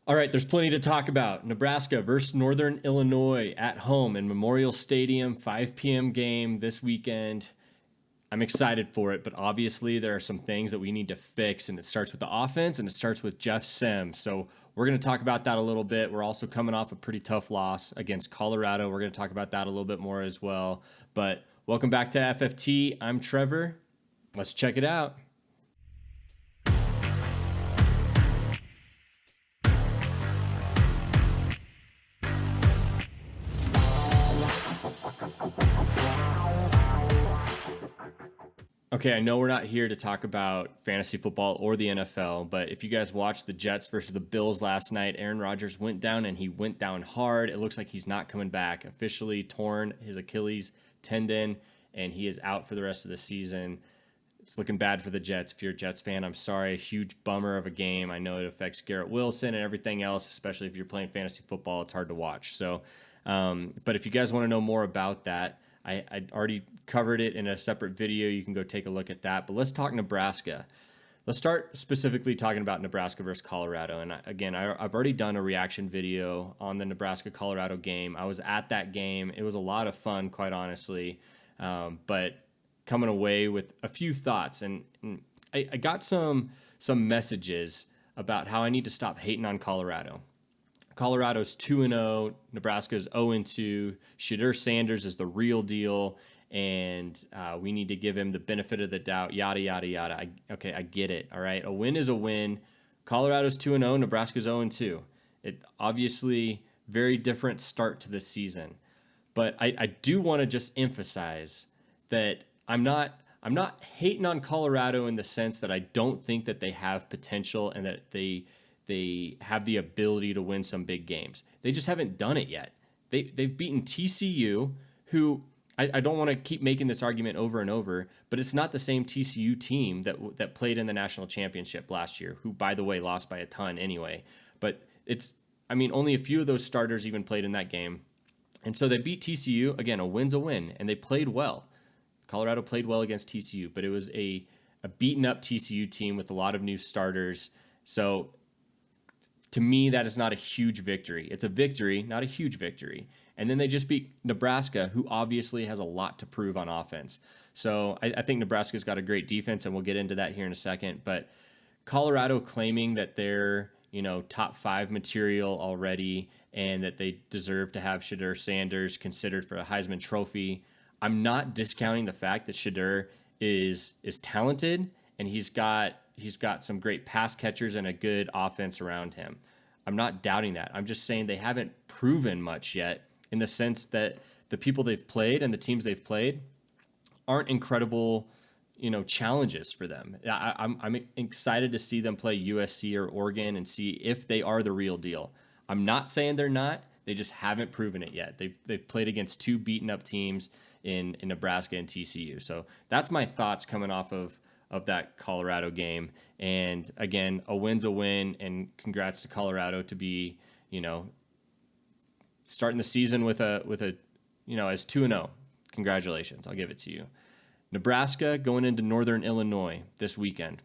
All right, there's plenty to talk about. Nebraska versus Northern Illinois at home in Memorial Stadium, 5 p.m. game this weekend. I'm excited for it, but obviously there are some things that we need to fix, and it starts with the offense and it starts with Jeff Sims. So we're going to talk about that a little bit. We're also coming off a pretty tough loss against Colorado. We're going to talk about that a little bit more as well. But welcome back to FFT. I'm Trevor. Let's check it out. Okay, I know we're not here to talk about fantasy football or the NFL, but if you guys watched the Jets versus the Bills last night, Aaron Rodgers went down and he went down hard. It looks like he's not coming back. Officially torn his Achilles tendon, and he is out for the rest of the season. It's looking bad for the Jets. If you're a Jets fan, I'm sorry. Huge bummer of a game. I know it affects Garrett Wilson and everything else, especially if you're playing fantasy football. It's hard to watch. So, but if you guys want to know more about that, I already covered it in a separate video. You can go take a look at that. But let's talk Nebraska. Let's start specifically talking about Nebraska versus Colorado. And again, I've already done a reaction video on the Nebraska-Colorado game. I was at that game. It was a lot of fun, quite honestly. But coming away with a few thoughts. And I got some messages about how I need to stop hating on Colorado. Colorado's 2-0, Nebraska's 0-2. Shedeur Sanders is the real deal, and we need to give him the benefit of the doubt, yada, yada, yada. I get it, all right? A win is a win. Colorado's 2-0, Nebraska's 0-2. It obviously very different start to the season. But I do want to just emphasize that I'm not hating on Colorado in the sense that I don't think that they have potential and that they have the ability to win some big games. They just haven't done it yet. They've beaten TCU, who I don't want to keep making this argument over and over, but it's not the same TCU team that played in the national championship last year, who, by the way, lost by a ton anyway. But only a few of those starters even played in that game. And so they beat TCU. Again, a win's a win, and they played well. Colorado played well against TCU, but it was a beaten up TCU team with a lot of new starters. So to me, that is not a huge victory. It's a victory, not a huge victory. And then they just beat Nebraska, who obviously has a lot to prove on offense. So I think Nebraska's got a great defense, and we'll get into that here in a second. But Colorado claiming that they're top 5 material already and that they deserve to have Shedeur Sanders considered for a Heisman Trophy. I'm not discounting the fact that Shedeur is talented, and he's got some great pass catchers and a good offense around him. I'm not doubting that. I'm just saying they haven't proven much yet, in the sense that the people they've played and the teams they've played aren't incredible, challenges for them. I'm excited to see them play USC or Oregon and see if they are the real deal. I'm not saying they're not. They just haven't proven it yet. They've played against 2 beaten up teams in Nebraska and TCU. So that's my thoughts coming off of that Colorado game. And again, a win's a win, and congrats to Colorado to be, starting the season with a as 2-0. Congratulations. I'll give it to you. Nebraska going into Northern Illinois this weekend.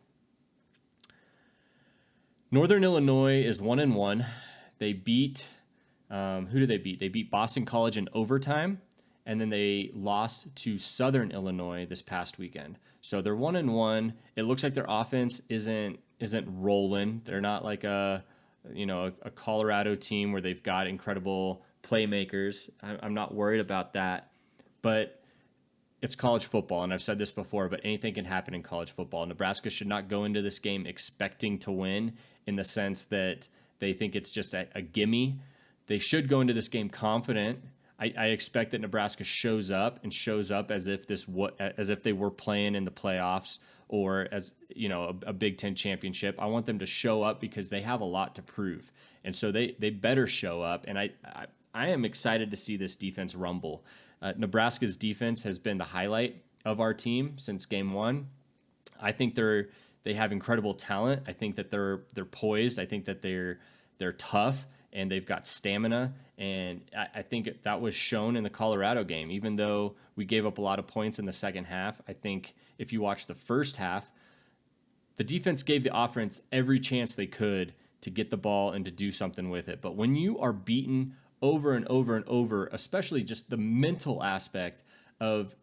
Northern Illinois is 1-1. They beat who did they beat? They beat Boston College in overtime, and then they lost to Southern Illinois this past weekend. So they're 1-1. It looks like their offense isn't rolling. They're not like a Colorado team where they've got incredible playmakers. I'm not worried about that, but it's college football, and I've said this before, but anything can happen in college football. Nebraska should not go into this game expecting to win, in the sense that they think it's just a gimme. They should go into this game confident. I expect that Nebraska shows up as if they were playing in the playoffs, or as a Big Ten championship. I want them to show up because they have a lot to prove, and so they better show up. And I am excited to see this defense rumble. Nebraska's defense has been the highlight of our team since game 1. I think they have incredible talent. I think that they're poised. I think that they're tough, and they've got stamina. And I think that was shown in the Colorado game. Even though we gave up a lot of points in the second half, I think if you watch the first half, the defense gave the offense every chance they could to get the ball and to do something with it. But when you are beaten over and over and over, especially just the mental aspect of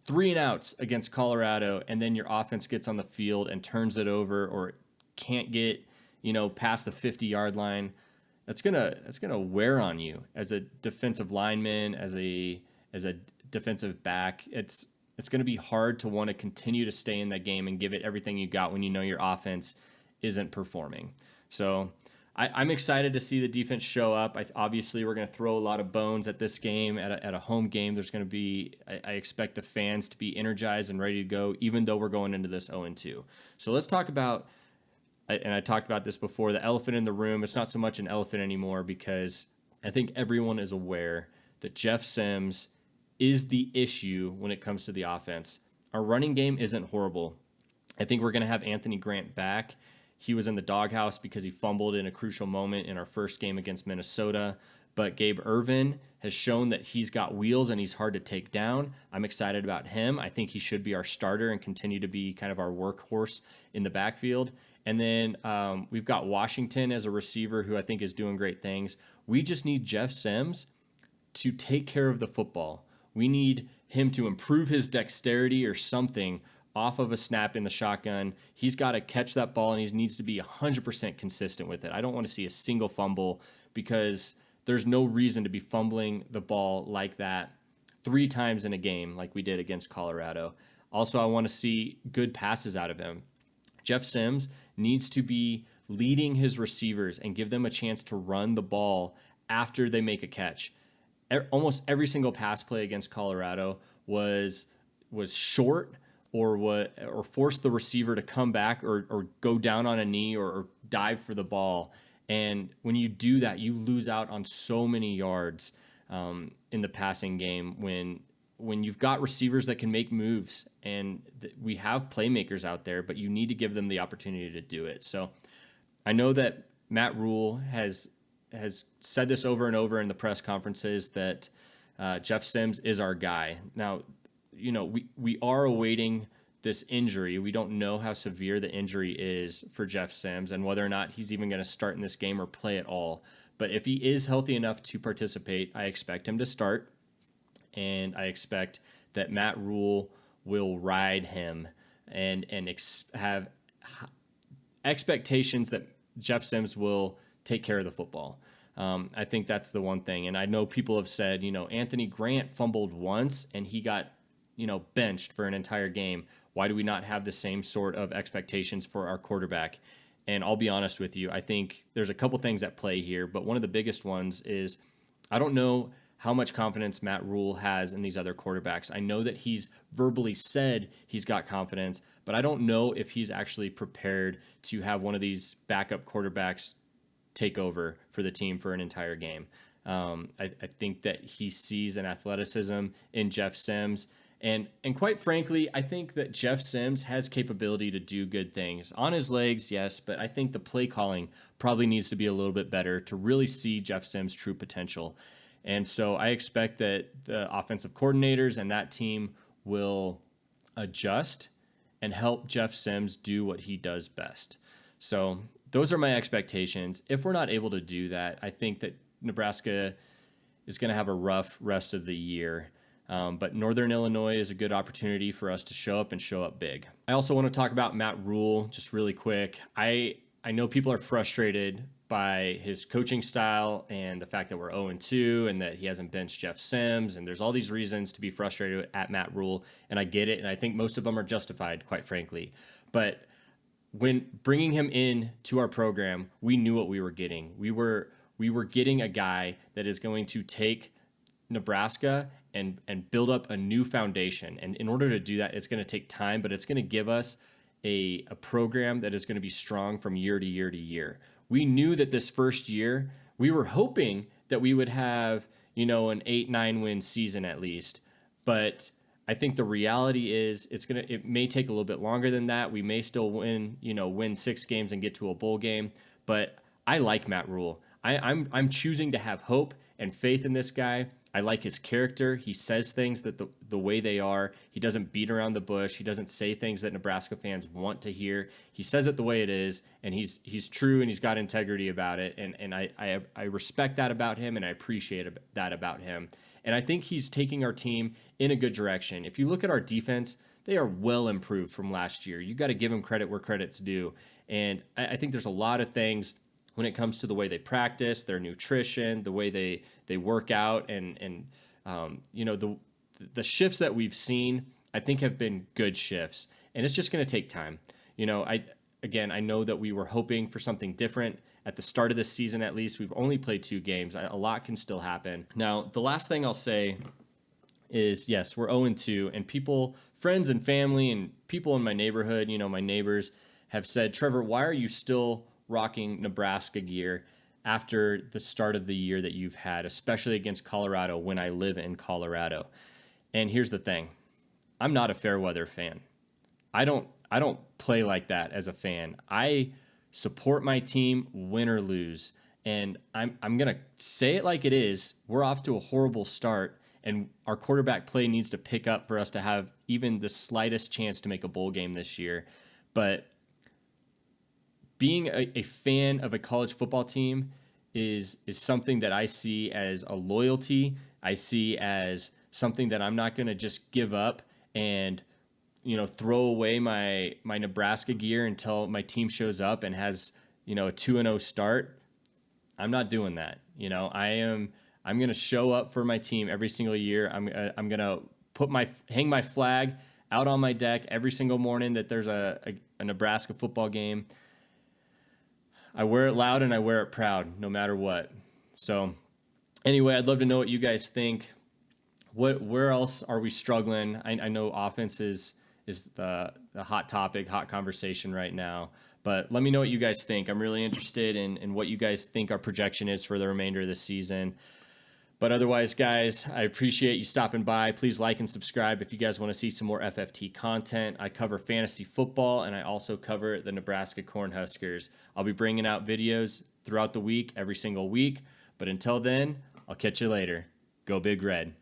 3-and-outs against Colorado, and then your offense gets on the field and turns it over or can't get, past the 50-yard line, that's gonna wear on you as a defensive lineman, as a defensive back. It's going to be hard to want to continue to stay in that game and give it everything you got when you know your offense isn't performing. So I'm excited to see the defense show up. Obviously, we're going to throw a lot of bones at this game. At a home game, there's going to be, I expect the fans to be energized and ready to go, even though we're going into this 0-2. So let's talk about, and I talked about this before, the elephant in the room. It's not so much an elephant anymore because I think everyone is aware that Jeff Sims is the issue when it comes to the offense. Our running game isn't horrible. I think we're going to have Anthony Grant back. He was in the doghouse because he fumbled in a crucial moment in our first game against Minnesota. But Gabe Ervin has shown that he's got wheels and he's hard to take down. I'm excited about him. I think he should be our starter and continue to be kind of our workhorse in the backfield. And then we've got Washington as a receiver who I think is doing great things. We just need Jeff Sims to take care of the football. We need him to improve his dexterity or something off of a snap in the shotgun. He's got to catch that ball and he needs to be 100% consistent with it. I don't want to see a single fumble because there's no reason to be fumbling the ball like that 3 times in a game like we did against Colorado. Also, I want to see good passes out of him. Jeff Sims needs to be leading his receivers and give them a chance to run the ball after they make a catch. Almost every single pass play against Colorado was short or forced the receiver to come back or go down on a knee or dive for the ball. And when you do that, you lose out on so many yards in the passing game when you've got receivers that can make moves, and we have playmakers out there, but you need to give them the opportunity to do it. So I know that Matt Rule has said this over and over in the press conferences that Jeff Sims is our guy. Now, we are awaiting this injury. We don't know how severe the injury is for Jeff Sims and whether or not he's even going to start in this game or play at all. But if he is healthy enough to participate, I expect him to start, and I expect that Matt Rule will ride him and have expectations that Jeff Sims will take care of the football. I think that's the one thing. And I know people have said, Anthony Grant fumbled once and he got, benched for an entire game. Why do we not have the same sort of expectations for our quarterback? And I'll be honest with you, I think there's a couple things at play here, but one of the biggest ones is I don't know how much confidence Matt Rule has in these other quarterbacks. I know that he's verbally said he's got confidence, but I don't know if he's actually prepared to have one of these backup quarterbacks take over for the team for an entire game. I think that he sees an athleticism in Jeff Sims. And quite frankly, I think that Jeff Sims has capability to do good things. On his legs, yes, but I think the play calling probably needs to be a little bit better to really see Jeff Sims' true potential. And so I expect that the offensive coordinators and that team will adjust and help Jeff Sims do what he does best. So those are my expectations. If we're not able to do that, I think that Nebraska is going to have a rough rest of the year. But Northern Illinois is a good opportunity for us to show up and show up big. I also want to talk about Matt Rule just really quick. I know people are frustrated by his coaching style and the fact that we're 0-2 and that he hasn't benched Jeff Sims. And there's all these reasons to be frustrated at Matt Rule. And I get it. And I think most of them are justified, quite frankly. But when bringing him in to our program, we knew what we were getting. We were getting a guy that is going to take Nebraska and build up a new foundation. And in order to do that, it's going to take time, but it's going to give us a program that is going to be strong from year to year to year. We knew that this first year, we were hoping that we would have, an 8-9 win season at least. But I think the reality is it may take a little bit longer than that. We may still win 6 games and get to a bowl game. But I like Matt Rule. I'm choosing to have hope and faith in this guy. I like his character. He says things that the way they are. He doesn't beat around the bush. He doesn't say things that Nebraska fans want to hear. He says it the way it is, and he's true and he's got integrity about it. And I respect that about him, and I appreciate that about him. And I think he's taking our team in a good direction. If you look at our defense, they are well improved from last year. You got to give them credit where credit's due. And I think there's a lot of things when it comes to the way they practice, their nutrition, the way they work out, and the shifts that we've seen, I think have been good shifts, and it's just going to take time. I know that we were hoping for something different at the start of this season. At least we've only played 2 games. A lot can still happen. Now, the last thing I'll say is, yes, we're 0-2, and people, friends and family, and people in my neighborhood, my neighbors have said, Trevor, why are you still rocking Nebraska gear after the start of the year that you've had, especially against Colorado when I live in Colorado? And here's the thing. I'm not a fair weather fan. I don't play like that as a fan. I support my team win or lose. And I'm going to say it like it is. We're off to a horrible start, and our quarterback play needs to pick up for us to have even the slightest chance to make a bowl game this year. But being a fan of a college football team is something that I see as a loyalty. I see as something that I'm not going to just give up and throw away my Nebraska gear until my team shows up and has a 2-0 start. I'm not doing that. I'm going to show up for my team every single year. I'm going to hang my flag out on my deck every single morning that there's a Nebraska football game. I wear it loud and I wear it proud, no matter what. So anyway, I'd love to know what you guys think. Where else are we struggling? I know offense is the hot topic, hot conversation right now. But let me know what you guys think. I'm really interested in what you guys think our projection is for the remainder of the season. But otherwise, guys, I appreciate you stopping by. Please like and subscribe if you guys want to see some more FFT content. I cover fantasy football, and I also cover the Nebraska Cornhuskers. I'll be bringing out videos throughout the week, every single week. But until then, I'll catch you later. Go Big Red.